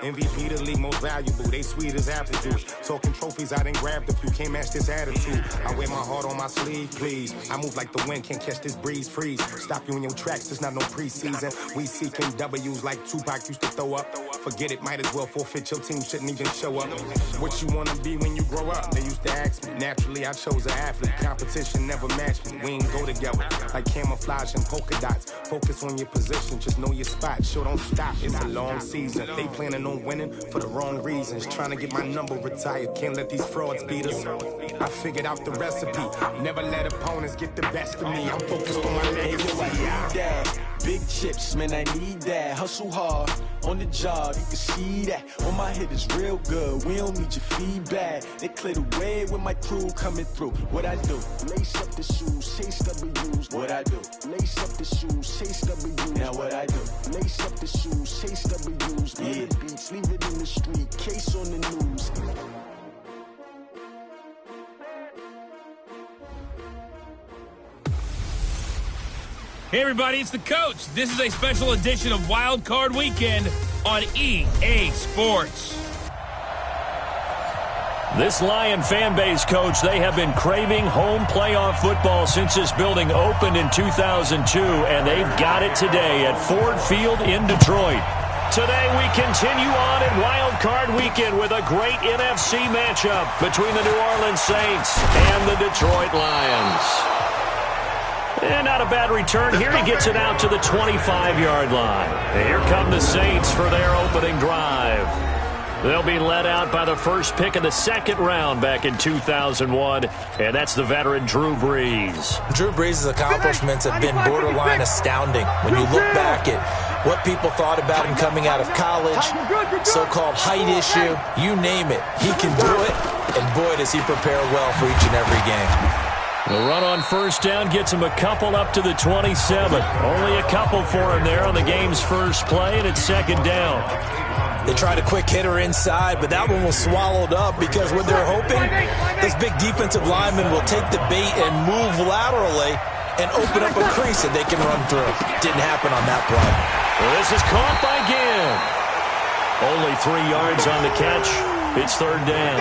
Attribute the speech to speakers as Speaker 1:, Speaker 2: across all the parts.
Speaker 1: MVP the league most valuable. They sweet as apple juice. Talking trophies, I done grabbed a few. Can't match this attitude. I wear my heart on my sleeve, please. I move like the wind, can't catch this breeze. Freeze. Stop you in your tracks, it's not no preseason. We seeking W's like Tupac used to throw up. Forget it, might as well forfeit. Your team shouldn't even show up. What you wanna be when you grow up? They used to ask me. Naturally, I chose an athlete. Competition never matched me. We ain't go together like camouflage and polka dots. Focus on your position, just know your spot. Sure, don't stop. It's a long season. They planning on winning for the wrong reasons. Trying to get my number retired. Can't let these frauds beat us. I figured out the recipe. Never let opponents get the best of me. I'm focused on my legacy.
Speaker 2: Big chips, man, I need that. Hustle hard on the job, you can see that. On my hit is real good, we don't need your feedback. They clear the way with my crew coming through. What I do? Lace up the shoes, chase W's. What I do? Lace up the shoes, chase W's. Now what I do? Lace up the shoes, chase W's. Yeah. The beats, leave it in the street, case on the news.
Speaker 3: Hey everybody, it's the coach. This is a special edition of Wild Card Weekend on EA Sports.
Speaker 4: This Lion fan base, Coach, they have been craving home playoff football since this building opened in 2002, and they've got it today at Ford Field in Detroit. Today we continue on in Wild Card Weekend with a great NFC matchup between the New Orleans Saints and the Detroit Lions. And not a bad return here. He gets it out to the 25-yard line. And here come the Saints for their opening drive. They'll be led out by the first pick of the second round back in 2001, and that's the veteran Drew Brees.
Speaker 5: Drew Brees' accomplishments have been borderline astounding. When you look back at what people thought about him coming out of college, so-called height issue, you name it, he can do it, and boy, does he prepare well for each and every game.
Speaker 4: The run on first down gets him a couple up to the 27. Only a couple for him there on the game's first play, and it's second down.
Speaker 5: They tried a quick hitter inside, but that one was swallowed up because what they're hoping, this big defensive lineman will take the bait and move laterally and open up a crease that they can run through. Didn't happen on that play.
Speaker 4: Well, this is caught by Ginn. Only 3 yards on the catch. It's third down.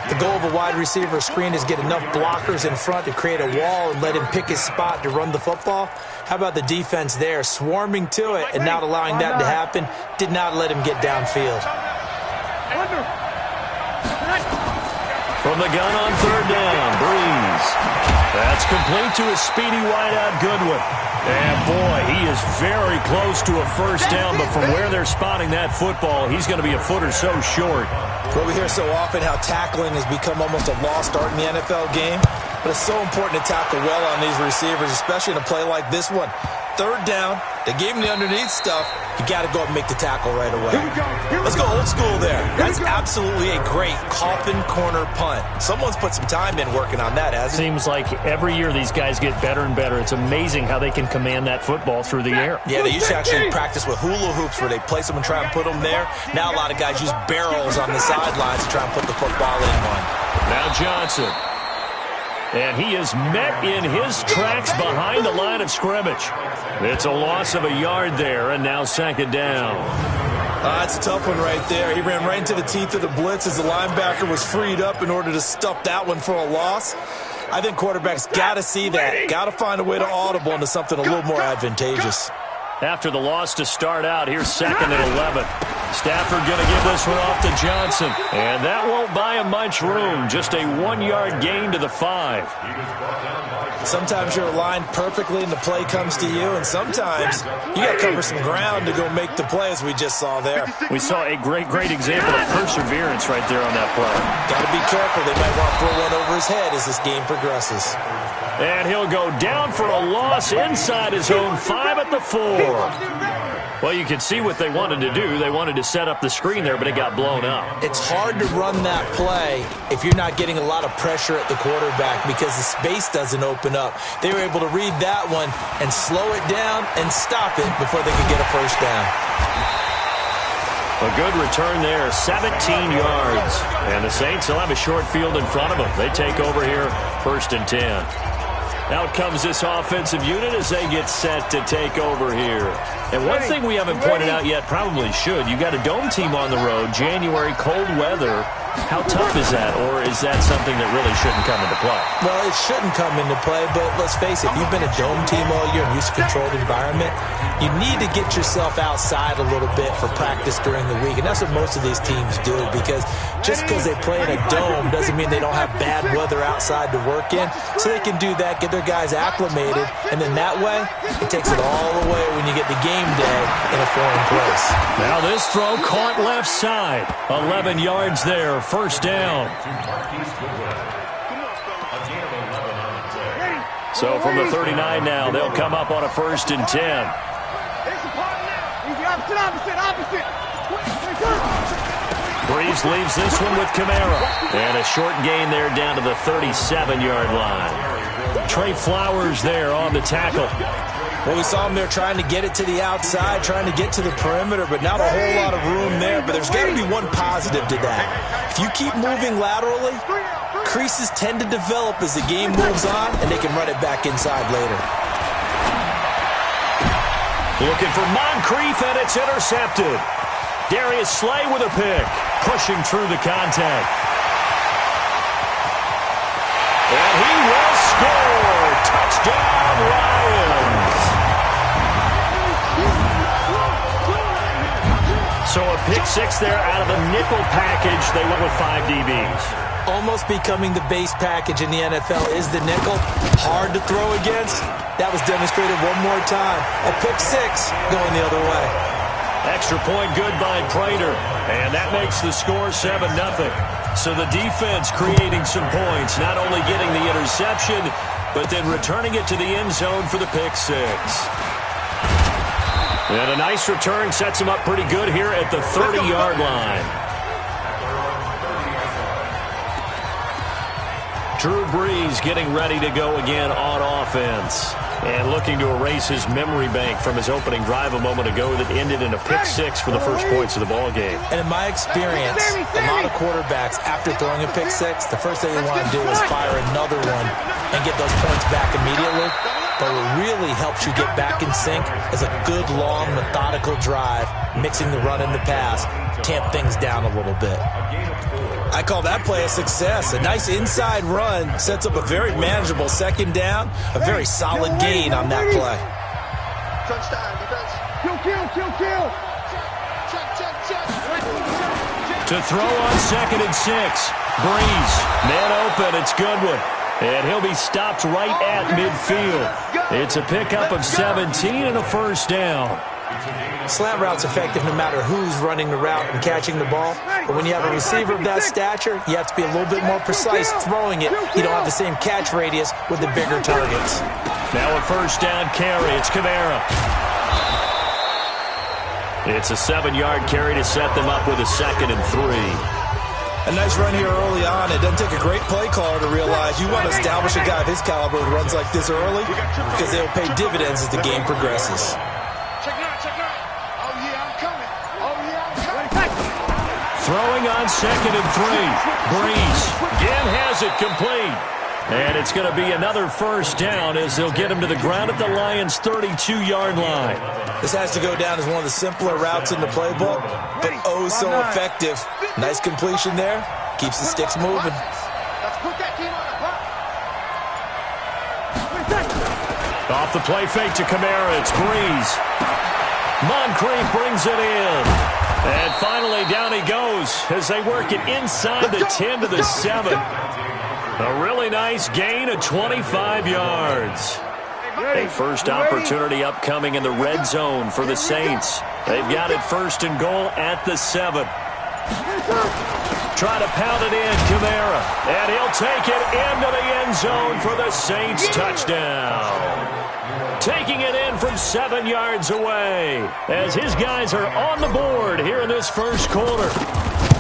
Speaker 5: The goal of a wide receiver screen is get enough blockers in front to create a wall and let him pick his spot to run the football. How about the defense there, swarming to it and not allowing that to happen? Did not let him get downfield.
Speaker 4: From the gun on third down, Brees. That's complete to a speedy wideout Goodwin. And boy, he is very close to a first down, but from where they're spotting that football, he's going to be a foot or so short.
Speaker 5: Well, we hear so often how tackling has become almost a lost art in the NFL game, but it's so important to tackle well on these receivers, especially in a play like this one. Third down, they gave him the underneath stuff. You got to go up and make the tackle right away. Let's go old school there. That's absolutely a great coffin corner punt. Someone's put some time in working on that, hasn't it?
Speaker 4: Seems like every year these guys get better and better. It's amazing how they can command that football through the air.
Speaker 5: Yeah, they used to actually practice with hula hoops where they place them and try and put them there. Now a lot of guys use barrels on the sidelines to try and put the football in one.
Speaker 4: Now Johnson. And he is met in his tracks behind the line of scrimmage. It's a loss of a yard there, and now second down.
Speaker 5: That's a tough one right there. He ran right into the teeth of the blitz as the linebacker was freed up in order to stuff that one for a loss. I think quarterbacks got to see that. Got to find a way to audible into something a little more advantageous.
Speaker 4: After the loss to start out, here's second and 11. Stafford going to give this one off to Johnson. And that won't buy him much room. Just a 1-yard gain to the 5.
Speaker 5: Sometimes you're aligned perfectly and the play comes to you, and sometimes you got to cover some ground to go make the play, as we just saw there.
Speaker 4: We saw a great example of perseverance right there on that play.
Speaker 5: Got to be careful. They might want to throw one over his head as this game progresses.
Speaker 4: And he'll go down for a loss inside his own 5 at the 4. Well, you can see what they wanted to do. They wanted to set up the screen there, but it got blown up.
Speaker 5: It's hard to run that play if you're not getting a lot of pressure at the quarterback because the space doesn't open up. They were able to read that one and slow it down and stop it before they could get a first down.
Speaker 4: A good return there, 17 yards. And the Saints will have a short field in front of them. They take over here, 1st and 10. Out comes this offensive unit as they get set to take over here. And one thing we haven't pointed out yet, probably should, you got a dome team on the road, January, cold weather. How tough is that, or is that something that really shouldn't come into play?
Speaker 5: Well, it shouldn't come into play, but let's face it, if you've been a dome team all year and used to controlled environment, you need to get yourself outside a little bit for practice during the week, and that's what most of these teams do, because just because they play in a dome doesn't mean they don't have bad weather outside to work in, so they can do that, get their guys acclimated, and then that way, it takes it all away when you get to game day in a foreign place.
Speaker 4: Now this throw caught left side, 11 yards there. First down. So from the 39 now, they'll come up on a 1st and 10. Breeze leaves this one with Kamara. And a short gain there down to the 37-yard line. Trey Flowers there on the tackle.
Speaker 5: Well, we saw him there trying to get it to the outside, trying to get to the perimeter, but not a whole lot of room there. But there's got to be one positive to that. If you keep moving laterally, creases tend to develop as the game moves on, and they can run it back inside later.
Speaker 4: Looking for Moncrief, and it's intercepted. Darius Slay with a pick, pushing through the contact. And he will score. Touchdown, Lions. So a pick six there out of the nickel package. They went with 5 DBs.
Speaker 5: Almost becoming the base package in the NFL is the nickel. Hard to throw against. That was demonstrated one more time. A pick six going the other way.
Speaker 4: Extra point good by Prater. And that makes the score 7-0. So the defense creating some points. Not only getting the interception, but then returning it to the end zone for the pick six. And a nice return sets him up pretty good here at the 30-yard line. Drew Brees getting ready to go again on offense. And looking to erase his memory bank from his opening drive a moment ago that ended in a pick six for the first points of the ball game.
Speaker 5: And in my experience, a lot of quarterbacks, after throwing a pick six, the first thing they want to do is fire another one and get those points back immediately. But what really helps you get back in sync is a good, long, methodical drive, mixing the run and the pass, tamp things down a little bit. I call that play a success. A nice inside run sets up a very manageable second down, a very solid gain on that play.
Speaker 4: To throw on 2nd and 6. Breeze, man open, it's Goodwin. And he'll be stopped right at midfield. It's a pickup of 17 and a first down.
Speaker 5: Slant route's effective no matter who's running the route and catching the ball. But when you have a receiver of that stature, you have to be a little bit more precise throwing it. You don't have the same catch radius with the bigger targets.
Speaker 4: Now a first down carry. It's Kamara. It's a 7-yard carry to set them up with a 2nd and 3.
Speaker 5: A nice run here early on. It doesn't take a great play caller to realize you want to establish a guy of his caliber who runs like this early because they'll pay dividends as the game progresses.
Speaker 4: Throwing on 2nd and 3. Breeze again has it complete. And it's going to be another first down as they'll get him to the ground at the Lions' 32-yard line.
Speaker 5: This has to go down as one of the simpler routes in the playbook, but oh so effective. Nice completion there. Keeps the sticks moving.
Speaker 4: Off the play fake to Kamara. It's Breeze. Moncrief brings it in. And finally down he goes as they work it inside the 10 to the 7. A really nice gain of 25 yards. A first opportunity upcoming in the red zone for the Saints. They've got it 1st and goal at the 7. Try to pound it in, Kamara. And he'll take it into the end zone for the Saints touchdown. Taking it in from 7 yards away as his guys are on the board here in this first quarter.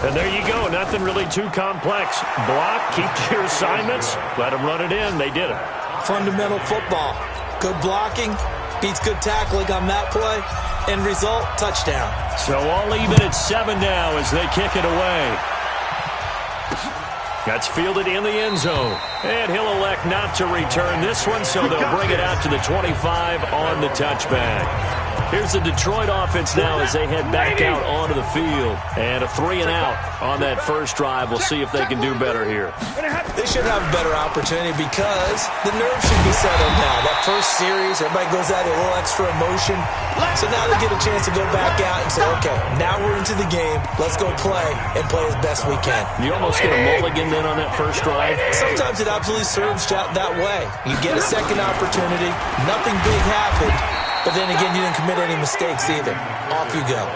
Speaker 4: And there you go. Nothing really too complex. Block, keep to your assignments, let them run it in. They did it.
Speaker 5: Fundamental football. Good blocking, beats good tackling on that play. End result, touchdown.
Speaker 4: So all even at 7 now as they kick it away. That's fielded in the end zone. And he'll elect not to return this one, so they'll bring it out to the 25 on the touchback. Here's the Detroit offense now as they head back out onto the field. And a 3-and-out on that first drive. We'll see if they can do better here.
Speaker 5: They should have a better opportunity because the nerves should be settled now. That first series, everybody goes out with a little extra emotion. So now they get a chance to go back out and say, okay, now we're into the game. Let's go play and play as best we can.
Speaker 4: You almost get a mulligan then on that first drive?
Speaker 5: Sometimes it absolutely serves that way. You get a second opportunity. Nothing big happened. But then again, you didn't commit any mistakes either. Off you go.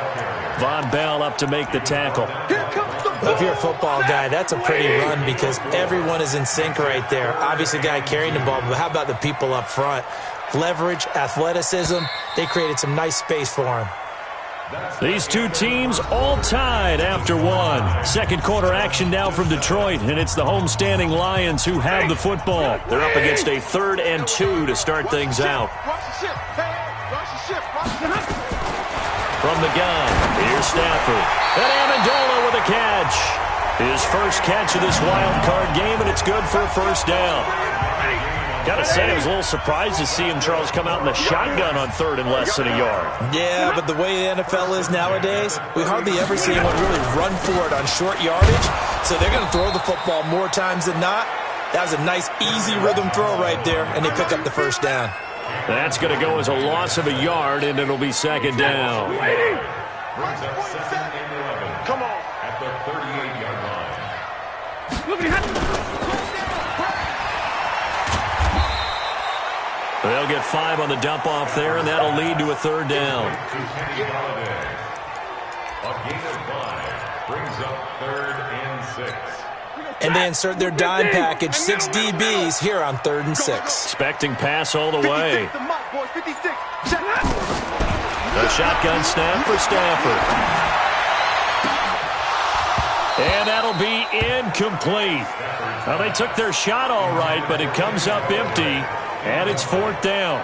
Speaker 4: Von Bell up to make the tackle.
Speaker 5: If you're a football guy, that's a pretty run because everyone is in sync right there. Obviously, the guy carrying the ball, but how about the people up front? Leverage, athleticism, they created some nice space for him.
Speaker 4: These two teams all tied after one. Second quarter action now from Detroit, and it's the homestanding Lions who have the football. They're up against a 3rd and 2 to start things out. From the gun, here's Stafford. And Amendola with a catch. His first catch of this wild card game, and it's good for a first down. Got to say, I was a little surprised to see him, Charles, come out in the shotgun on 3rd and less than a yard.
Speaker 5: Yeah, but the way the NFL is nowadays, we hardly ever see anyone really run for it on short yardage. So they're going to throw the football more times than not. That was a nice, easy rhythm throw right there, and they pick up the first down.
Speaker 4: That's going to go as a loss of a yard, and it'll be second down.
Speaker 6: Come on. At the 38-yard line.
Speaker 4: They'll get 5 on the dump off there, and that'll lead to a 3rd down.
Speaker 6: A gain of 5 brings up 3rd and 6.
Speaker 5: And they insert their dime package, 6 DBs here on 3rd and 6.
Speaker 4: Expecting pass all the way. The shotgun snap for Stafford. And that'll be incomplete. Well, they took their shot all right, but it comes up empty, and it's 4th down.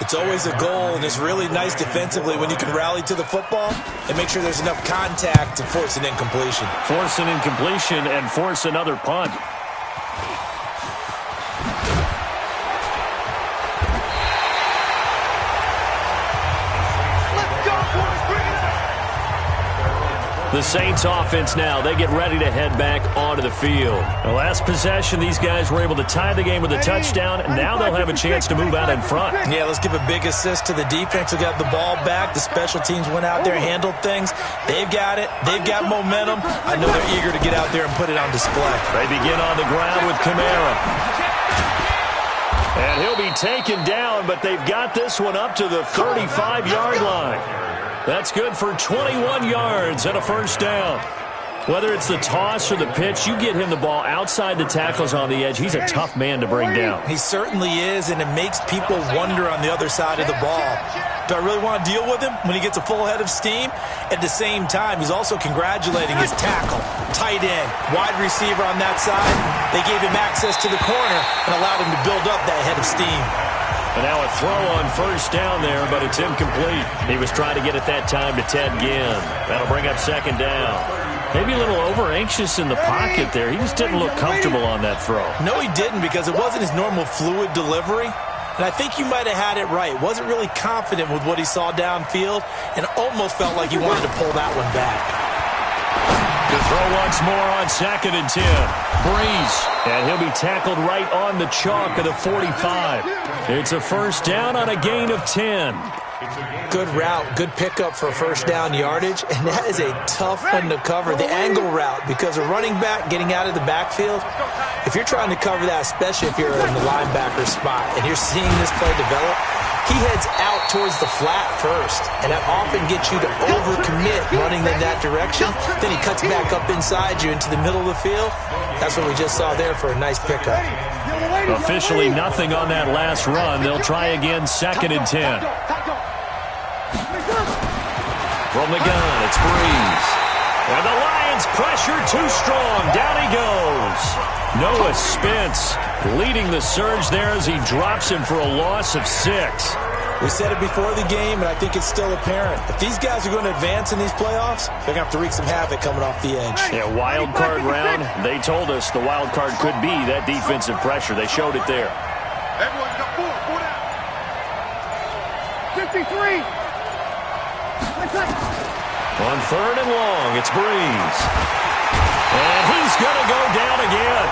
Speaker 5: It's always a goal, and it's really nice defensively when you can rally to the football and make sure there's enough contact to force an incompletion.
Speaker 4: Force an incompletion and force another punt. The Saints offense now, they get ready to head back onto the field. The last possession, these guys were able to tie the game with a touchdown, and now they'll have a chance to move out in front.
Speaker 5: Yeah, let's give a big assist to the defense who got the ball back. The special teams went out there, handled things. They've got it. They've got momentum. I know they're eager to get out there and put it on display.
Speaker 4: They begin on the ground with Kamara. And he'll be taken down, but they've got this one up to the 35-yard line. That's good for 21 yards and a first down. Whether it's the toss or the pitch, you get him the ball outside the tackles on the edge. He's a tough man to bring down.
Speaker 5: He certainly is, and it makes people wonder on the other side of the ball. Do I really want to deal with him when he gets a full head of steam? At the same time, he's also congratulating his tackle. Tight end, wide receiver on that side. They gave him access to the corner and allowed him to build up that head of steam.
Speaker 4: And now a throw on first down there, but it's incomplete. He was trying to get it that time to Ted Ginn. That'll bring up second down. Maybe a little over-anxious in the pocket there. He just didn't look comfortable on that throw.
Speaker 5: No, he didn't, because it wasn't his normal fluid delivery. And I think you might have had it right. Wasn't really confident with what he saw downfield and almost felt like he wanted to pull that one back.
Speaker 4: To throw once more on 2nd and 10. Breeze. And he'll be tackled right on the chalk of the 45. It's a first down on a gain of 10.
Speaker 5: Good route, good pickup for first down yardage, and that is a tough one to cover, the angle route, because a running back getting out of the backfield, if you're trying to cover that, especially if you're in the linebacker spot, and you're seeing this play develop, he heads out towards the flat first, and that often gets you to overcommit running in that direction. Then he cuts back up inside you into the middle of the field. That's what we just saw there for a nice pickup.
Speaker 4: Officially nothing on that last run. They'll try again, 2nd and 10. From the gun, it's Breeze. And the Lions pressure too strong. Down he goes. Noah Spence leading the surge there as he drops him for a loss of 6.
Speaker 5: We said it before the game, and I think it's still apparent. If these guys are going to advance in these playoffs, they're going to have to wreak some havoc coming off the edge.
Speaker 4: Yeah, wild card round. They told us the wild card could be that defensive pressure. They showed it there.
Speaker 6: Everyone got 4 down. 53.
Speaker 4: On 3rd and long, it's Breeze. And he's going to go down again.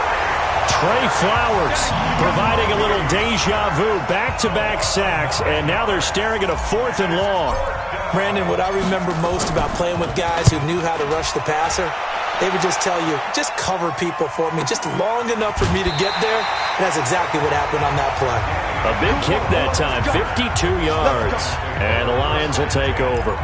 Speaker 4: Trey Flowers providing a little deja vu, back-to-back sacks, and now they're staring at a 4th and long.
Speaker 5: Brandon, what I remember most about playing with guys who knew how to rush the passer, they would just tell you, just cover people for me, just long enough for me to get there. And that's exactly what happened on that play.
Speaker 4: A big kick that time, 52 yards. And the Lions will take over.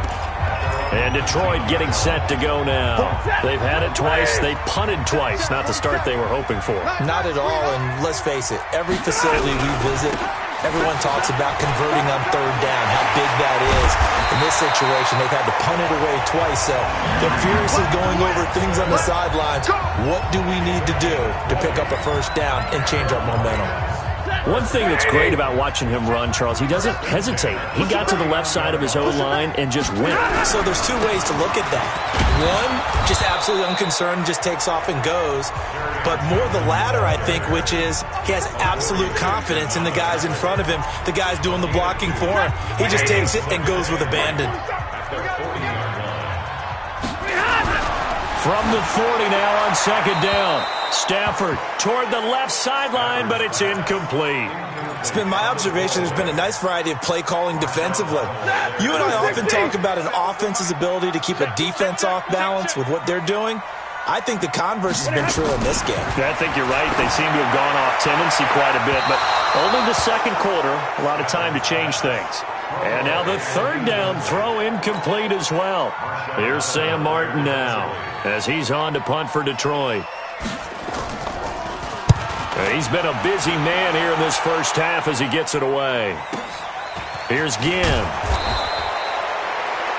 Speaker 4: And Detroit getting set to go now. They've had it twice. They've punted twice. Not the start they were hoping for.
Speaker 5: Not at all, and let's face it, every facility we visit, everyone talks about converting on 3rd down, how big that is. In this situation, they've had to punt it away twice, so they're furiously going over things on the sidelines. What do we need to do to pick up a 1st down and change our momentum?
Speaker 4: One thing that's great about watching him run, Charles, he doesn't hesitate. He got to the left side of his own line and just went.
Speaker 5: So there's 2 ways to look at that. One, just absolutely unconcerned, just takes off and goes. But more the latter, I think, which is he has absolute confidence in the guys in front of him, the guys doing the blocking for him. He just takes it and goes with abandon.
Speaker 4: From the 40 now on 2nd down. Stafford toward the left sideline, but it's incomplete.
Speaker 5: It's been my observation there's been a nice variety of play calling defensively. You and I often talk about an offense's ability to keep a defense off balance with what they're doing. I think the converse has been true in this game.
Speaker 4: I think you're right. They seem to have gone off tendency quite a bit, but only the 2nd quarter, a lot of time to change things. And now the 3rd down throw incomplete as well. Here's Sam Martin now as he's on to punt for Detroit. He's been a busy man here in this 1st half as he gets it away. Here's Ginn.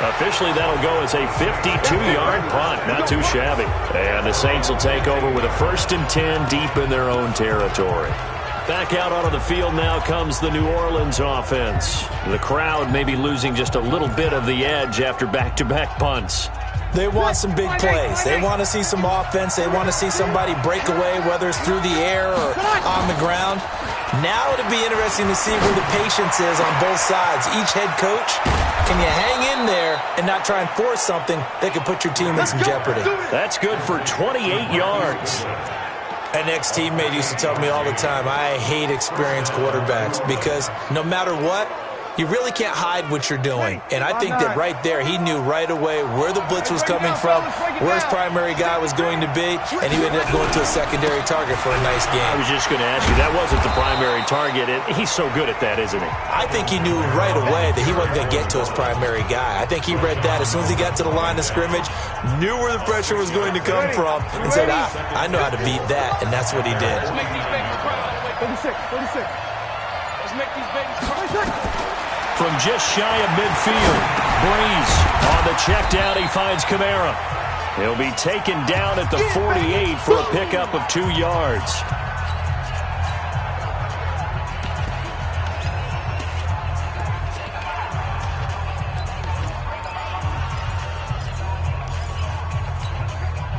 Speaker 4: Officially, that'll go as a 52-yard punt. Not too shabby. And the Saints will take over with a 1st and 10 deep in their own territory. Back out onto the field now comes the New Orleans offense. The crowd may be losing just a little bit of the edge after back-to-back punts.
Speaker 5: They want some big plays. They want to see some offense. They want to see somebody break away, whether it's through the air or on the ground. Now it'll be interesting to see where the patience is on both sides. Each head coach, can you hang in there and not try and force something that could put your team in some jeopardy?
Speaker 4: That's good for 28 yards.
Speaker 5: An ex-teammate used to tell me all the time, I hate experienced quarterbacks because no matter what, you really can't hide what you're doing. And I think that right there, he knew right away where the blitz was coming from, where his primary guy was going to be, and he ended up going to a secondary target for a nice game.
Speaker 4: I was just going to ask you, that wasn't the primary target. He's so good at that, isn't he?
Speaker 5: I think he knew right away that he wasn't going to get to his primary guy. I think he read that as soon as he got to the line of scrimmage, knew where the pressure was going to come from, and said, I know how to beat that, and that's what he did.
Speaker 7: Let's make these babies cry. 36. Let's make these babies cry.
Speaker 4: From just shy of midfield, Breeze on the check down. He finds Kamara. He'll be taken down at the 48 for a pickup of 2 yards.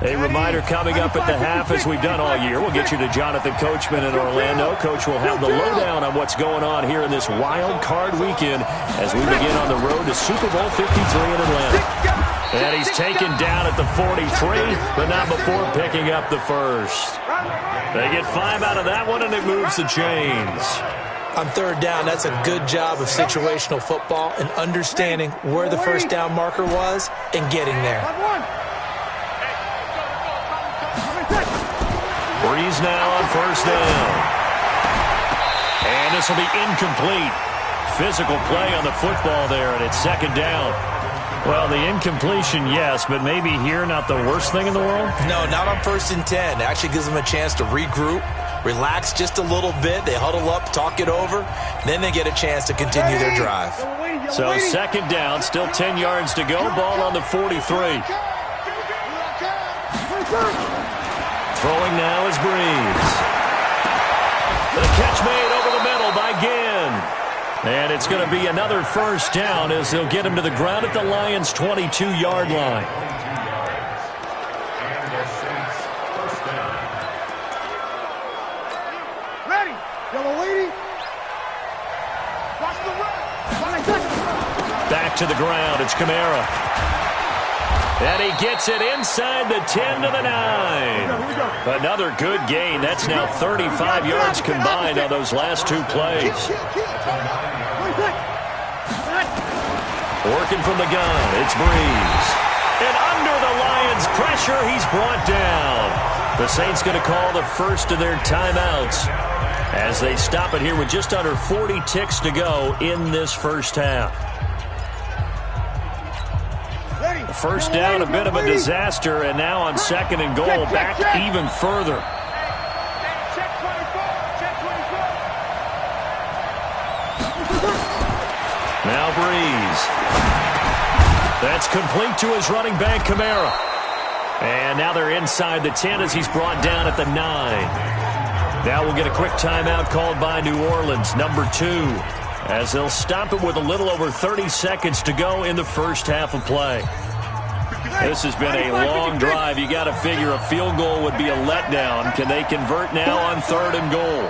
Speaker 4: A reminder coming up at the half, as we've done all year. We'll get you to Jonathan Coachman in Orlando. Coach will have the lowdown on what's going on here in this wild card weekend as we begin on the road to Super Bowl 53 in Atlanta. And he's taken down at the 43, but not before picking up the first. They get 5 out of that one, and it moves the chains.
Speaker 5: On 3rd down, that's a good job of situational football and understanding where the 1st down marker was and getting there.
Speaker 4: Breeze now on 1st down. And this will be incomplete. Physical play on the football there, and it's 2nd down. Well, the incompletion, yes, but maybe here not the worst thing in the world?
Speaker 5: No, not on 1st and 10. It actually gives them a chance to regroup, relax just a little bit. They huddle up, talk it over, then they get a chance to continue their drive.
Speaker 4: So 2nd down, still 10 yards to go. Ball on the 43. Throwing now is Breeze. The catch made over the middle by Ginn. And it's going to be another 1st down as they'll get him to the ground at the Lions' 22-yard line.
Speaker 7: Ready, yellow lady. Watch the run.
Speaker 4: Back to the ground. It's Kamara. And he gets it inside the 10 to the 9. Another good gain. That's now 35 yards combined on those last two plays. Working from the gun, it's Breeze. And under the Lions' pressure, he's brought down. The Saints going to call the first of their timeouts as they stop it here with just under 40 ticks to go in this first half. The first down, a bit of a disaster, and now on second and goal, back even further. Now Breeze. That's complete to his running back, Kamara. And now they're inside the 10 as he's brought down at the 9. Now we'll get a quick timeout called by New Orleans, number 2, as they'll stop it with a little over 30 seconds to go in the first half of play. This has been a long drive. You got to figure a field goal would be a letdown. Can they convert now on third and goal?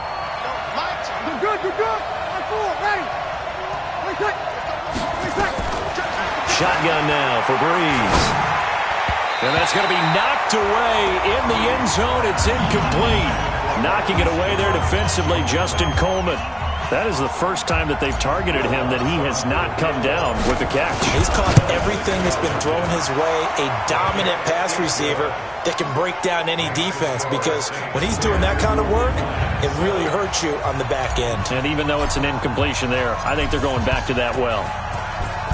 Speaker 7: You're good.
Speaker 4: Shotgun now for Breeze. And that's going to be knocked away in the end zone. It's incomplete. Knocking it away there defensively, Justin Coleman. That is the first time that they've targeted him that he has not come down with a catch.
Speaker 5: He's caught everything that's been thrown his way. A dominant pass receiver that can break down any defense, because when he's doing that kind of work, it really hurts you on the back end.
Speaker 4: And even though it's an incompletion there, I think they're going back to that well.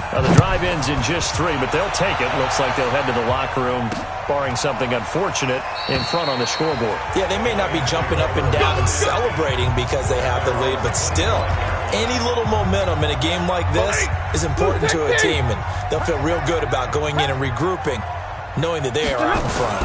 Speaker 4: Now the drive ends in just 3, but they'll take it. Looks like they'll head to the locker room, barring something unfortunate, in front on the scoreboard.
Speaker 5: Yeah, they may not be jumping up and down and celebrating because they have the lead, but still, any little momentum in a game like this is important to a team, and they'll feel real good about going in and regrouping, knowing that they are out in front.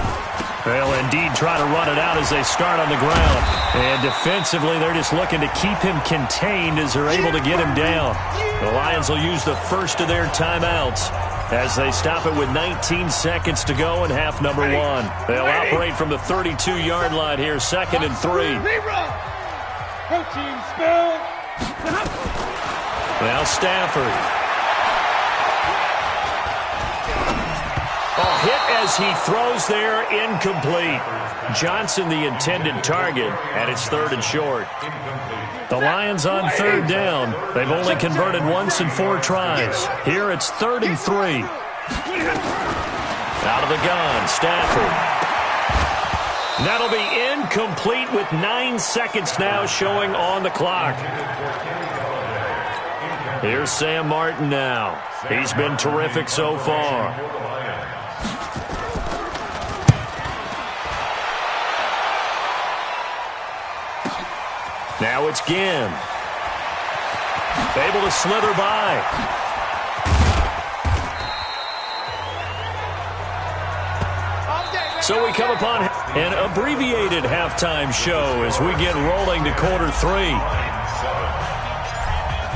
Speaker 4: They'll indeed try to run it out as they start on the ground. And defensively, they're just looking to keep him contained as they're able to get him down. The Lions will use the first of their timeouts as they stop it with 19 seconds to go in half number 1. They'll operate from the 32-yard line here, 2nd and 3. Now Stafford. Hit as he throws there, incomplete. Johnson the intended target, and it's 3rd and short. The Lions on 3rd down. They've only converted once in 4 tries. Here it's 3rd and 3. Out of the gun, Stafford. That'll be incomplete with 9 seconds now showing on the clock. Here's Sam Martin now. He's been terrific so far. Now it's Ginn. Able to slither by. So we come upon an abbreviated halftime show as we get rolling to quarter 3.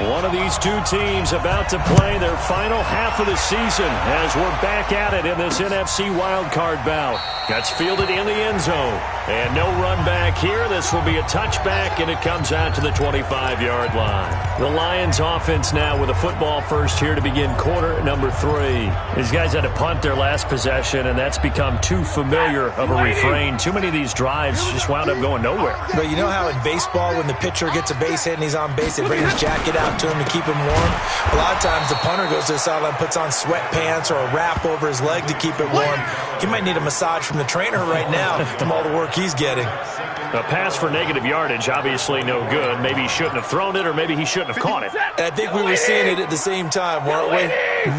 Speaker 4: One of these two teams about to play their final half of the season as we're back at it in this NFC wildcard bout. That's fielded in the end zone. And no run back here. This will be a touchback, and it comes out to the 25-yard line. The Lions offense now with a football first here to begin quarter number 3. These guys had to punt their last possession, and that's become too familiar of a refrain. Too many of these drives just wound up going nowhere.
Speaker 5: But you know how in baseball, when the pitcher gets a base hit and he's on base, they bring his jacket out to him to keep him warm? A lot of times the punter goes to the sideline, puts on sweatpants or a wrap over his leg to keep it warm. He might need a massage from the trainer right now from all the work he's getting.
Speaker 4: A pass for negative yardage, obviously no good. Maybe he shouldn't have thrown it, or maybe he shouldn't have caught it.
Speaker 5: And I think we were seeing it at the same time, weren't we?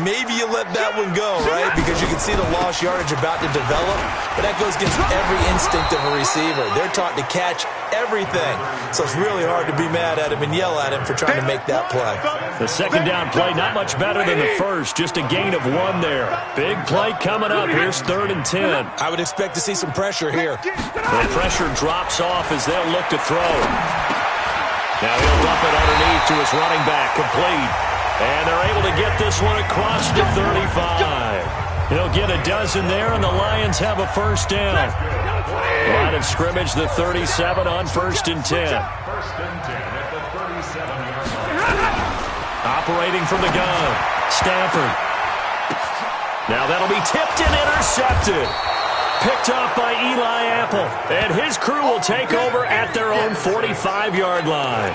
Speaker 5: Maybe you let that one go, right? Because you can see the lost yardage about to develop, but that goes against every instinct of a receiver. They're taught to catch everything, so it's really hard to be mad at him and yell at him for trying to make that play.
Speaker 4: The second down play, not much better than the first, just a gain of 1 there. Big play coming up. Here's 3rd and 10.
Speaker 5: I would expect to see some pressure here.
Speaker 4: The pressure drops off as they'll look to throw. Now he'll dump it underneath to his running back, complete. And they're able to get this one across the 35. He'll get a dozen there, and the Lions have a first down. Line of scrimmage, the 37 on 1st and 10. Operating from the gun. Stafford. Now that'll be tipped and intercepted. Picked off by Eli Apple. And his crew will take over at their own 45-yard line.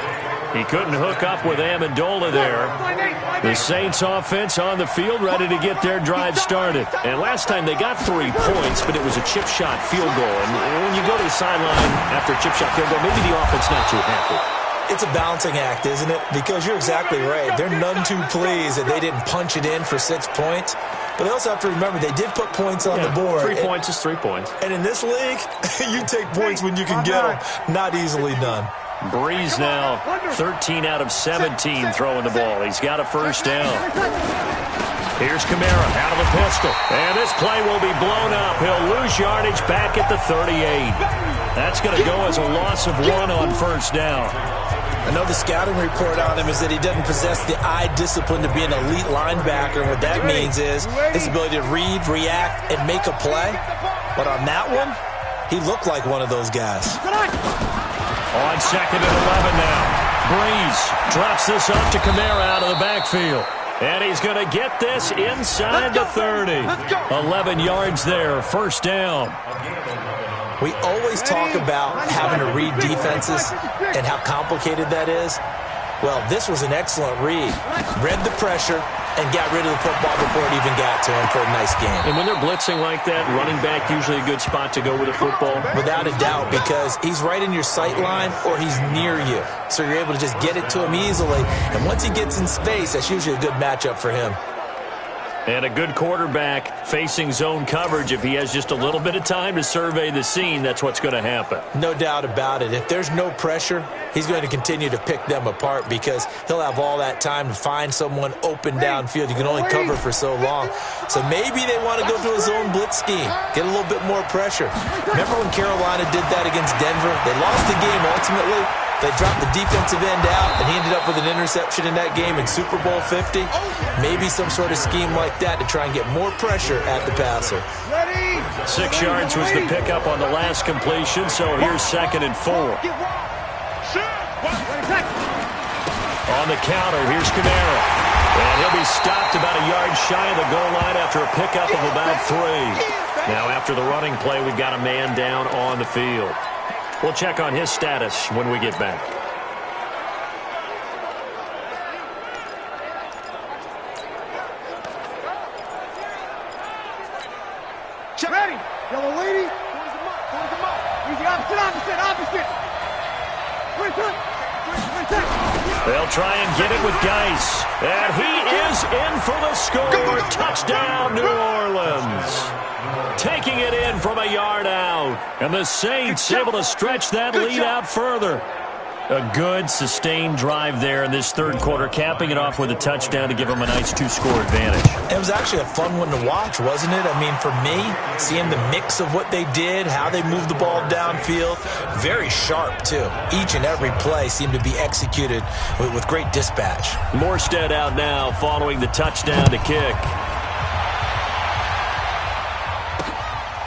Speaker 4: He couldn't hook up with Amendola there. The Saints offense on the field ready to get their drive started. And last time they got 3 points, but it was a chip shot field goal. And when you go to the sideline after a chip shot field goal, maybe the offense not too happy.
Speaker 5: It's a balancing act, isn't it? Because you're exactly right. They're none too pleased that they didn't punch it in for 6 points. But they also have to remember they did put points on the board.
Speaker 4: 3 points is 3 points.
Speaker 5: And in this league, you take points when you can get them. Not easily done.
Speaker 4: Breeze now 13 out of 17 throwing the ball. He's got a first down. Here's Kamara out of the pistol. And this play will be blown up. He'll lose yardage back at the 38. That's going to go as a loss of 1 on first down.
Speaker 5: I know the scouting report on him is that he doesn't possess the eye discipline to be an elite linebacker. What that means is his ability to read, react, and make a play. But on that one, he looked like one of those guys.
Speaker 4: On second and 11 now. Breeze drops this up to Kamara out of the backfield. And he's going to get this inside the 30. 11 yards there, first down.
Speaker 5: We always talk about having to read defenses and how complicated that is. Well, this was an excellent read. Read the pressure and got rid of the football before it even got to him for a nice game.
Speaker 4: And when they're blitzing like that, running back usually a good spot to go with the football.
Speaker 5: Without a doubt, because he's right in your sight line or he's near you. So you're able to just get it to him easily. And once he gets in space, that's usually a good matchup for him.
Speaker 4: And a good quarterback facing zone coverage. If he has just a little bit of time to survey the scene, that's what's going to happen.
Speaker 5: No doubt about it. If there's no pressure, he's going to continue to pick them apart because he'll have all that time to find someone open downfield. You can only cover for so long. So maybe they want to go to a zone blitz scheme, get a little bit more pressure. Remember when Carolina did that against Denver? They lost the game ultimately. They dropped the defensive end out, and he ended up with an interception in that game in Super Bowl 50. Maybe some sort of scheme like that to try and get more pressure at the passer.
Speaker 4: 6 yards was the pickup on the last completion, so here's 2nd and 4. On the counter, here's Kamara. And he'll be stopped about a yard shy of the goal line after a pickup of about 3. Now, after the running play, we've got a man down on the field. We'll check on his status when we get back.
Speaker 7: Ready. Yellow lady. Towards the mark. Easy. Opposite.
Speaker 4: They'll try and get it with Geis. And he is in for the score. Touchdown, New Orleans. Taking it in from a yard out. And the Saints able to stretch that lead out further. A good, sustained drive there in this third quarter, capping it off with a touchdown to give them a nice 2-score advantage.
Speaker 5: It was actually a fun one to watch, wasn't it? I mean, for me, seeing the mix of what they did, how they moved the ball downfield, very sharp, too. Each and every play seemed to be executed with great dispatch.
Speaker 4: Morstead out now following the touchdown to kick.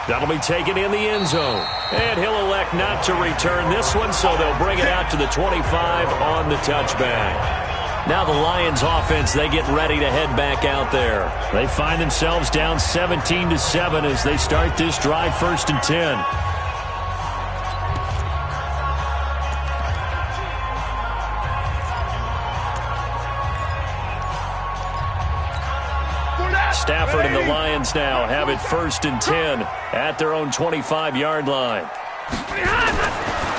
Speaker 4: That'll be taken in the end zone. And he'll elect not to return this one, so they'll bring it out to the 25 on the touchback. Now the Lions offense, they get ready to head back out there. They find themselves down 17-7 as they start this drive, 1st and 10. Stafford and the Lions now have it 1st and 10 at their own 25-yard line.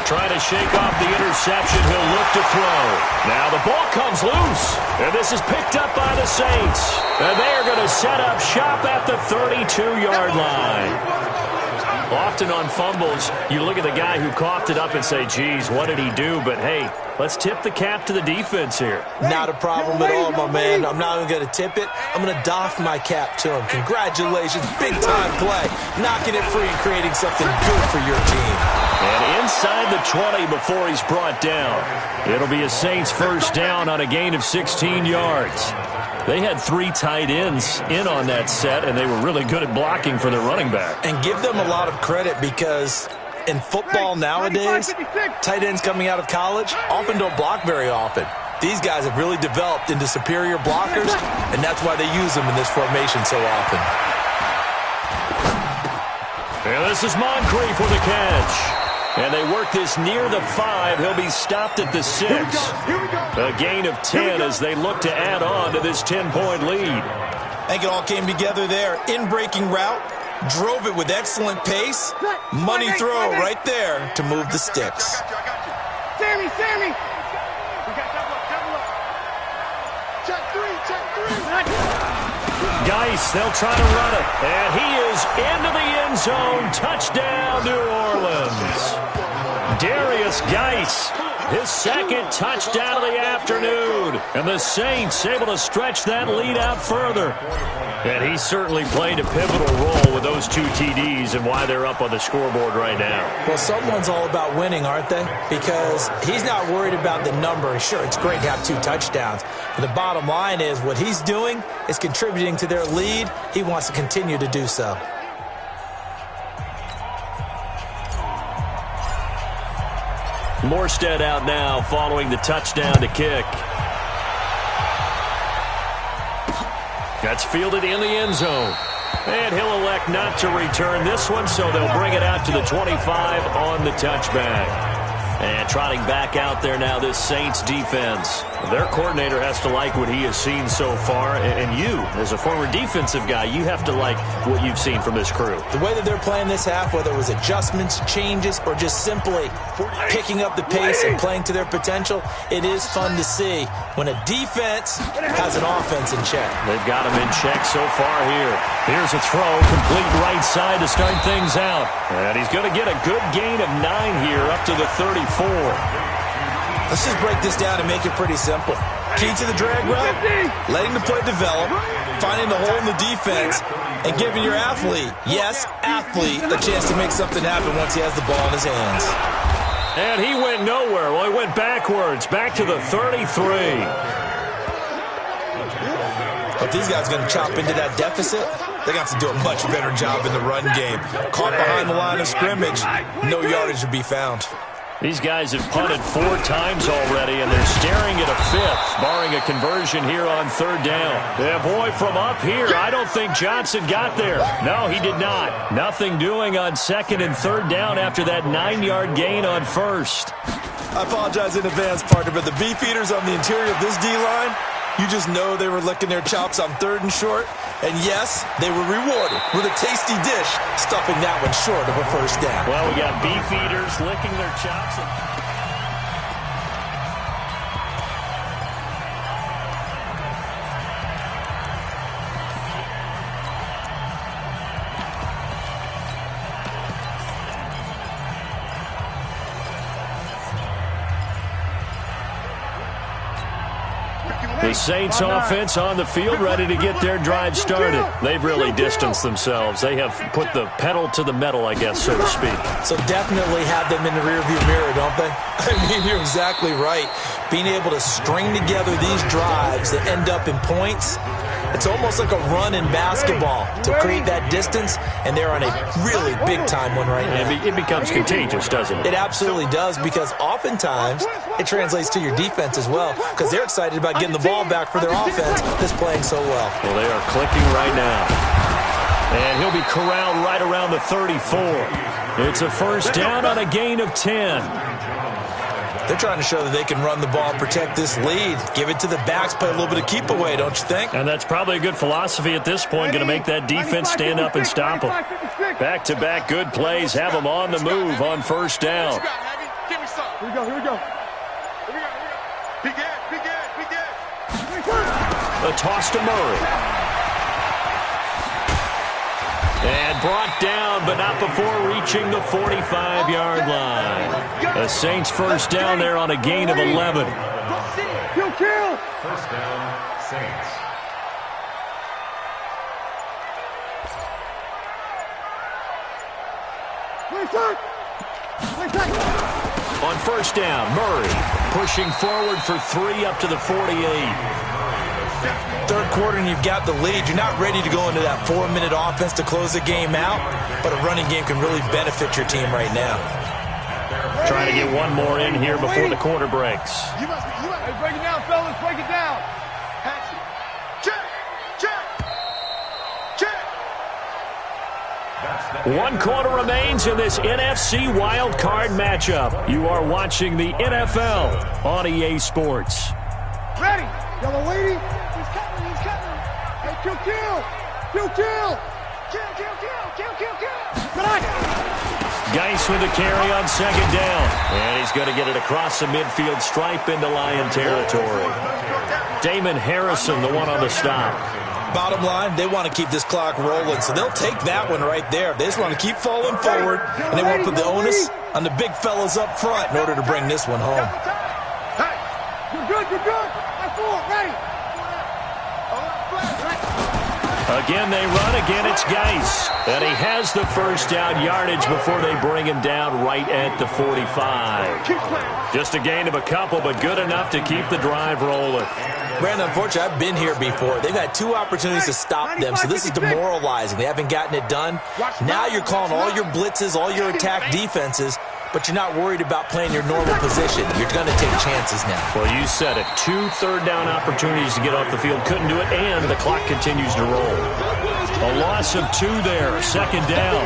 Speaker 4: Trying to shake off the interception. He'll look to throw. Now the ball comes loose. And this is picked up by the Saints. And they are going to set up shop at the 32-yard line. Often on fumbles, you look at the guy who coughed it up and say, geez, what did he do? But, hey, let's tip the cap to the defense here.
Speaker 5: Not a problem at all, my man. I'm not even going to tip it. I'm going to doff my cap to him. Congratulations. Big-time play. Knocking it free and creating something good for your team.
Speaker 4: And inside the 20 before he's brought down. It'll be a Saints first down on a gain of 16 yards. They had 3 tight ends in on that set, and they were really good at blocking for their running back.
Speaker 5: And give them a lot of credit because in football nowadays, tight ends coming out of college often don't block very often. These guys have really developed into superior blockers, and that's why they use them in this formation so often.
Speaker 4: And this is Moncrief with a catch. And they work this near the 5. He'll be stopped at the 6. A gain of 10 as they look to add on to this 10-point lead.
Speaker 5: I think it all came together there. In-breaking route, drove it with excellent pace. Money throw right there to move the sticks.
Speaker 7: Sammy! Check three!
Speaker 4: Geis, they'll try to run it. And he is into the end zone. Touchdown, New Orleans. Darius Geis, his second touchdown of the afternoon. And the Saints able to stretch that lead out further. And he certainly played a pivotal role with those 2 TDs and why they're up on the scoreboard right now.
Speaker 5: Well, someone's all about winning, aren't they? Because he's not worried about the number. Sure, it's great to have 2 touchdowns. But the bottom line is what he's doing is contributing to their lead. He wants to continue to do so.
Speaker 4: Morstead out now following the touchdown to kick. That's fielded in the end zone. And he'll elect not to return this one, so they'll bring it out to the 25 on the touchback. And trotting back out there now, this Saints defense. Their coordinator has to like what he has seen so far. And you, as a former defensive guy, you have to like what you've seen from this crew.
Speaker 5: The way that they're playing this half, whether it was adjustments, changes, or just simply picking up the pace and playing to their potential, it is fun to see when a defense has an offense in check.
Speaker 4: They've got him in check so far here. Here's a throw, complete right side to start things out. And he's going to get a good gain of 9 here up to the 34.
Speaker 5: Let's just break this down and make it pretty simple. Key to the drag route, letting the play develop, finding the hole in the defense, and giving your athlete, yes, athlete, a chance to make something happen once he has the ball in his hands.
Speaker 4: And he went nowhere. Well, he went backwards, back to the 33.
Speaker 5: If these guys are going to chop into that deficit, they're going to have to do a much better job in the run game. Caught behind the line of scrimmage, no yardage to be found.
Speaker 4: These guys have punted 4 times already, and they're staring at a 5th, barring a conversion here on 3rd down. Yeah, boy, from up here, I don't think Johnson got there. No, he did not. Nothing doing on 2nd and 3rd down after that 9-yard gain on 1st.
Speaker 5: I apologize in advance, partner, but the beefeaters on the interior of this D-line, you just know they were licking their chops on 3rd and short. And yes, they were rewarded with a tasty dish, stuffing that one short of a 1st down.
Speaker 4: Well, we got beefeaters licking their chops. The Saints offense on the field, ready to get their drive started. They've really distanced themselves. They have put the pedal to the metal, I guess, so to speak.
Speaker 5: So definitely have them in the rearview mirror, don't they? I mean, you're exactly right. Being able to string together these drives that end up in points, it's almost like a run in basketball to create that distance, and they're on a really big-time one right now.
Speaker 4: It becomes contagious, doesn't it?
Speaker 5: It absolutely does, because oftentimes it translates to your defense as well, because they're excited about getting the ball back for their offense that's playing so well.
Speaker 4: Well, they are clicking right now. And he'll be corralled right around the 34. It's a 1st down on a gain of 10.
Speaker 5: They're trying to show that they can run the ball and protect this lead. Give it to the backs, play a little bit of keep away, don't you think?
Speaker 4: And that's probably a good philosophy at this point, going to make that defense stand up and stop them. Back-to-back good plays, have them on the move on 1st down.
Speaker 7: Give me some. Here we go. Be good.
Speaker 4: A toss to Murray. And brought down, but not before reaching the 45-yard line. The Saints 1st down there on a gain of 11.
Speaker 7: Kill.
Speaker 6: 1st down, Saints.
Speaker 4: On 1st down, Murray pushing forward for 3 up to the 48.
Speaker 5: 3rd quarter and you've got the lead. You're not ready to go into that 4-minute offense to close the game out, but a running game can really benefit your team right now.
Speaker 4: Trying to get one more in here before the quarter breaks.
Speaker 7: Hey, break it down, fellas. Break it down.
Speaker 4: One quarter remains in this NFC Wild Card matchup. You are watching the NFL on EA Sports.
Speaker 7: Ready. Yellow lady. He's coming. Hey, kill. Kill. Come on.
Speaker 4: Geis with a carry on second down. And he's going to get it across the midfield stripe into Lion territory. Damon Harrison, the one on the stop.
Speaker 5: Bottom line, they want to keep this clock rolling, so they'll take that one right there. They just want to keep falling forward, and they want to put the onus on the big fellas up front in order to bring this one home.
Speaker 7: Hey, you're good. That's full. Ready.
Speaker 4: Again, they run. Again, it's Geis. And he has the first down yardage before they bring him down right at the 45. Just a gain of a couple, but good enough to keep the drive rolling.
Speaker 5: Brandon, unfortunately, I've been here before. They've had 2 opportunities to stop them, so this is demoralizing. They haven't gotten it done. Now you're calling all your blitzes, all your attack defenses, but you're not worried about playing your normal position. You're going to take chances now.
Speaker 4: Well, you said it. 2 third-down opportunities to get off the field. Couldn't do it, and the clock continues to roll. A loss of 2 there. Second down.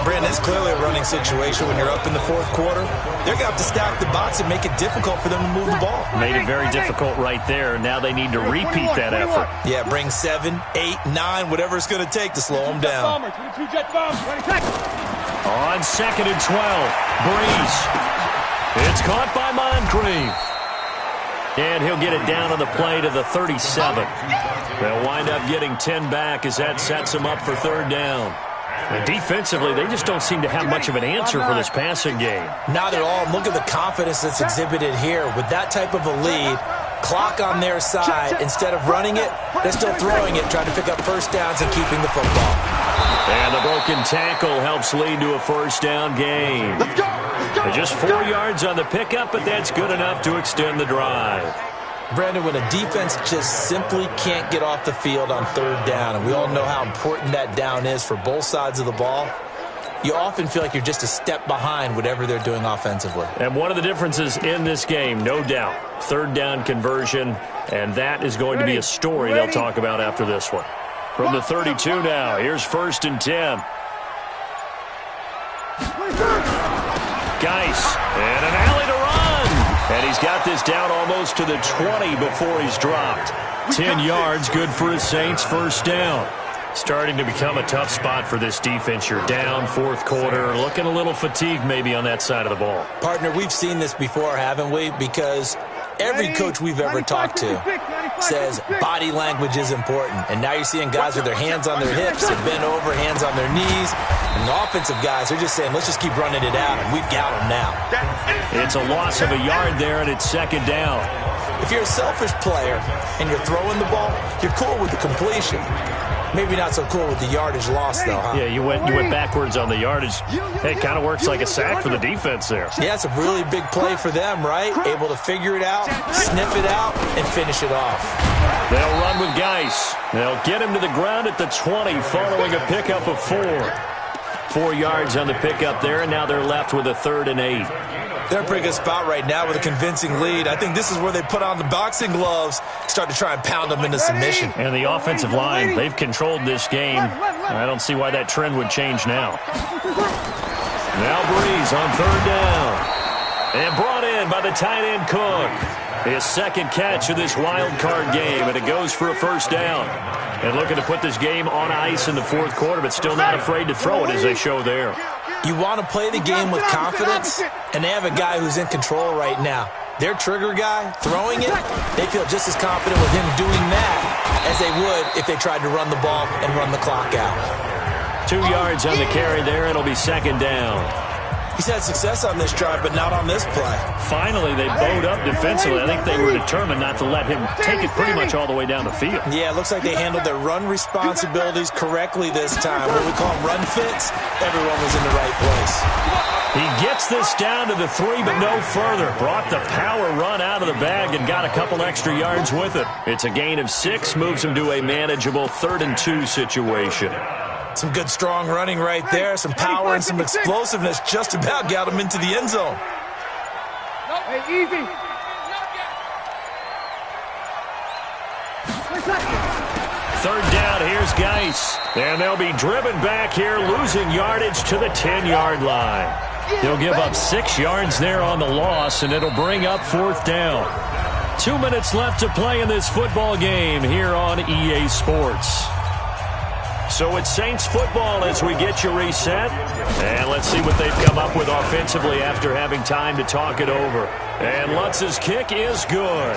Speaker 5: Brandon, it's clearly a running situation when you're up in the 4th quarter. They're going to have to stack the box and make it difficult for them to move the ball.
Speaker 4: Made it very difficult right there. Now they need to repeat that effort.
Speaker 5: Yeah, bring 7, 8, 9, whatever it's going to take to slow them down.
Speaker 4: On second and 12, Breeze. It's caught by Moncrief. And he'll get it down on the play to the 37. They'll wind up getting 10 back as that sets them up for third down. And defensively, they just don't seem to have much of an answer for this passing game.
Speaker 5: Not at all. Look at the confidence that's exhibited here. With that type of a lead, clock on their side, instead of running it, they're still throwing it, trying to pick up first downs and keeping the football.
Speaker 4: And the broken tackle helps lead to a first down gain. Just 4 yards on the pickup, but that's good enough to extend the drive.
Speaker 5: Brandon, when a defense just simply can't get off the field on third down, and we all know how important that down is for both sides of the ball, you often feel like you're just a step behind whatever they're doing offensively.
Speaker 4: And one of the differences in this game, no doubt, third down conversion, and that is going to be a story they'll talk about after this one. From the 32 now, here's 1st and 10. Geis, and an alley to run. And he's got this down almost to the 20 before he's dropped. 10 yards, good for his Saints, first down. Starting to become a tough spot for this defense. You're down 4th quarter, looking a little fatigued maybe on that side of the ball.
Speaker 5: Partner, we've seen this before, haven't we? Because every coach we've ever talked to says body language is important. And now you're seeing guys with their hands on their hips, they're bent over, hands on their knees. And the offensive guys, they're just saying, let's just keep running it out, and we've got them now.
Speaker 4: It's a loss of a yard there, and it's second down.
Speaker 5: If you're a selfish player and you're throwing the ball, you're cool with the completion. Maybe not so cool with the yardage loss, though, huh?
Speaker 4: Yeah, you went backwards on the yardage. Hey, it kind of works like a sack for the defense there.
Speaker 5: Yeah, it's a really big play for them, right? Able to figure it out, sniff it out, and finish it off.
Speaker 4: They'll run with Geis. They'll get him to the ground at the 20 following a pickup of 4. 4 yards on the pickup there, and now they're left with a 3rd and 8.
Speaker 5: They're in a pretty good spot right now with a convincing lead. I think this is where they put on the boxing gloves, start to try and pound them into submission.
Speaker 4: And the offensive line, they've controlled this game. I don't see why that trend would change now. Now Breeze on 3rd down. And brought in by the tight end Cook. His 2nd catch of this wild card game, and it goes for a first down. And looking to put this game on ice in the 4th quarter, but still not afraid to throw it as they show there.
Speaker 5: You want to play the game with confidence, and they have a guy who's in control right now. Their trigger guy, throwing it, they feel just as confident with him doing that as they would if they tried to run the ball and run the clock out.
Speaker 4: 2 yards on the carry there. It'll be second down.
Speaker 5: He's had success on this drive, but not on this play.
Speaker 4: Finally, they bowed up defensively. I think they were determined not to let him take it pretty much all the way down the field.
Speaker 5: Yeah, it looks like they handled their run responsibilities correctly this time. What we call them run fits, everyone was in the right place.
Speaker 4: He gets this down to the 3, but no further. Brought the power run out of the bag and got a couple extra yards with it. It's a gain of 6, moves him to a manageable 3rd and 2 situation.
Speaker 5: Some good, strong running right there. Some power and some explosiveness just about got him into the end zone.
Speaker 7: Hey, easy.
Speaker 4: Third down, here's Geis. And they'll be driven back here, losing yardage to the 10-yard line. They'll give up 6 yards there on the loss, and it'll bring up fourth down. 2 minutes left to play in this football game here on EA Sports. So it's Saints football as we get you reset. And let's see what they've come up with offensively after having time to talk it over. And Lutz's kick is good.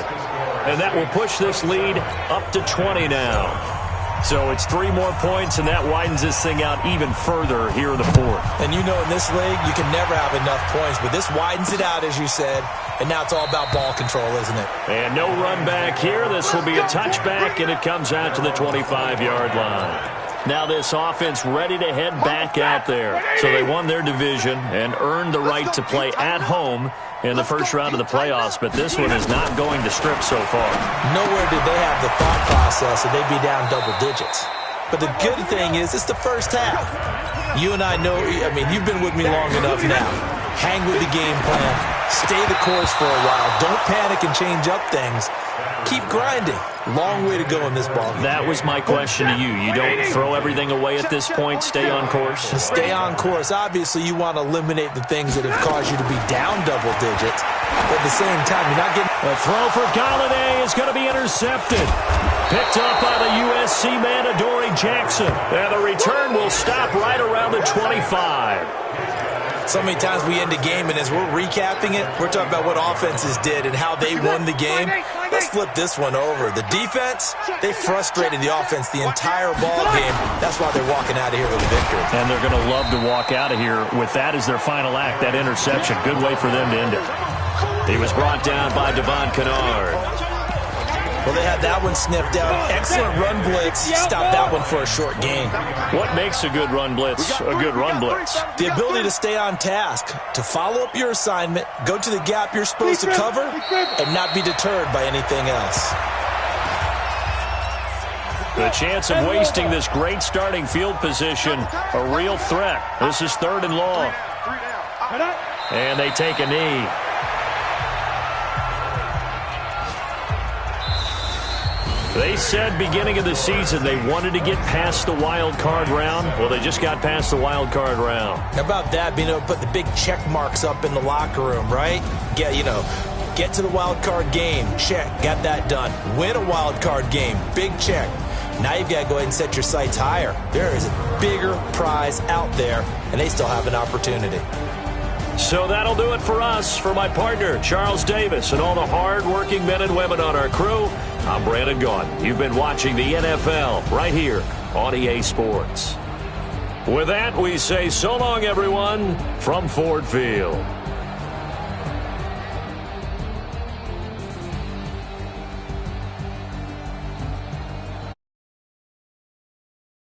Speaker 4: And that will push this lead up to 20 now. So it's 3 more points, and that widens this thing out even further here in the fourth.
Speaker 5: And you know in this league, you can never have enough points, but this widens it out, as you said, and now it's all about ball control, isn't it?
Speaker 4: And no run back here. This will be a touchback, and it comes out to the 25-yard line. Now this offense ready to head back out there. So they won their division and earned the right to play at home in the first round of the playoffs, but this one is not going to strip so far.
Speaker 5: Nowhere did they have the thought process that they'd be down double digits. But the good thing is it's the first half. You and I know, I mean, you've been with me long enough now. Hang with the game plan. Stay the course for a while. Don't panic and change up things. Keep grinding. Long way to go in this ball game.
Speaker 4: That was my question to you. You don't throw everything away at this point? Stay on course?
Speaker 5: Stay on course. Obviously, you want to eliminate the things that have caused you to be down double digits. But at the same time, you're not getting...
Speaker 4: A throw for Galladay is going to be intercepted. Picked up by the USC man, Adoree Jackson. And the return will stop right around the 25.
Speaker 5: So many times we end a game, and as we're recapping it, we're talking about what offenses did and how they won the game. Let's flip this one over. The defense, they frustrated the offense the entire ball game. That's why they're walking out of here with a victory.
Speaker 4: And they're going to love to walk out of here with that as their final act, that interception. Good way for them to end it. He was brought down by Devon Kennard.
Speaker 5: Well, they had that one sniffed out. Excellent run blitz. Stopped that one for a short gain.
Speaker 4: What makes a good run blitz a good run blitz?
Speaker 5: The ability to stay on task, to follow up your assignment, go to the gap you're supposed to cover, and not be deterred by anything else.
Speaker 4: The chance of wasting this great starting field position, a real threat. This is 3rd and long. And they take a knee. They said beginning of the season they wanted to get past the wild card round. Well, they just got past the wild card round.
Speaker 5: How about that, being able to put the big check marks up in the locker room, right? Get to the wild card game. Check. Got that done. Win a wild card game. Big check. Now you've got to go ahead and set your sights higher. There is a bigger prize out there, and they still have an opportunity.
Speaker 4: So that'll do it for us. For my partner, Charles Davis, and all the hard-working men and women on our crew, I'm Brandon Gaudin. You've been watching the NFL right here on EA Sports. With that, we say so long, everyone, from Ford Field.